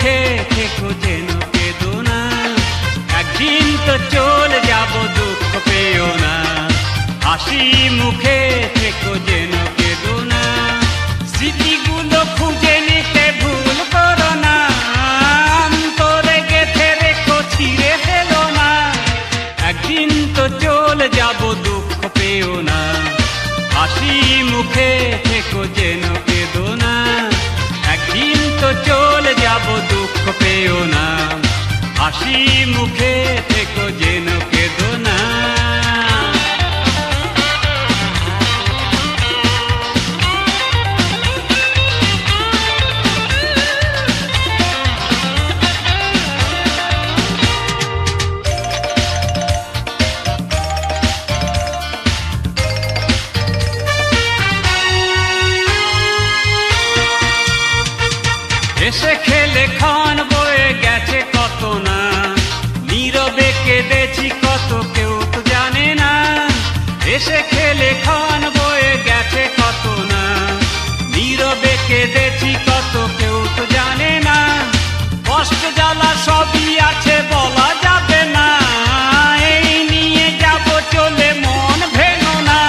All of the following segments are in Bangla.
মুখে থেকো যেন কেঁদো না, একদিন তো চলে যাব দুঃখ পেও না। হাসি মুখে থেকো যেন কেঁদো না, স্মৃতিগুলো খুঁজে নিতে ভুল করো না, অন্তরে গেঁথে রেখো ছিঁড়ে ফেলো না। একদিন তো চলে যাব দুঃখ পেও না, হাসি মুখে থেকো যেন কেঁদো না, একদিন তো চলে যাব দুঃখ পেও না। হাসি মুখে থেকো যেন কেঁদো না। হেসে খেলে ক্ষণ বয়ে গেছে কত না, নীরবে কেঁদেছি কত কেউ তো জানে না। হেসে খেলে ক্ষণ বয়ে গেছে কত না, নীরবে কেঁদেছি কত কেউ তো জানে না। কষ্ট জ্বালা সবই আছে বলা যাবে না, এই নিয়ে যাব চলে মন ভেঙো না।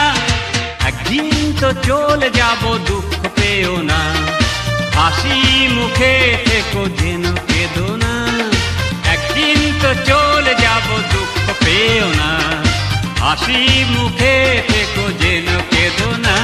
একদিন তো চলে যাব দুঃখ পেও না, হাসি মুখে থেকো যেন কেঁদো না, একদিন তো চলে যাব দুঃখ পেও না। হাসি মুখে থেকো যেন কেঁদো না।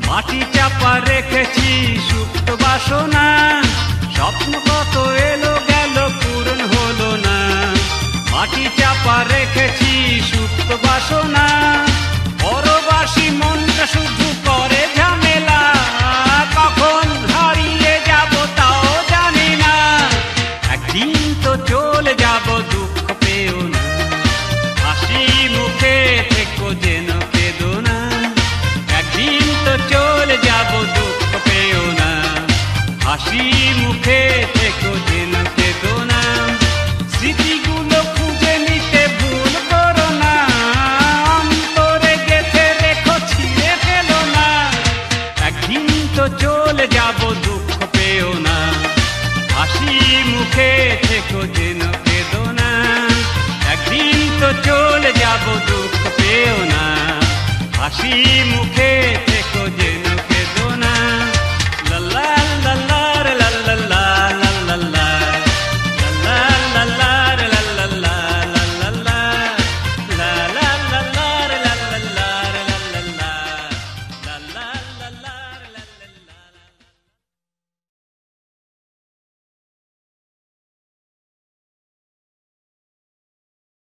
মাটি চাপা রেখেছি সুপ্ত বাসনা, স্বপ্ন কত এলো গেল পূরণ হলো না। মাটি চাপা রেখেছি সুপ্ত বাসনা, পরবাসী মনটা শুধু করে ঝামেলা, কখন হারিয়ে যাব তাও জানি না। একদিন তো চলে যাব দুঃখ পেও না, হাসি মুখে থেকো যেন কেঁদো না। একদিন তো চলে যাব দুঃখ পেও না, হাসি মুখে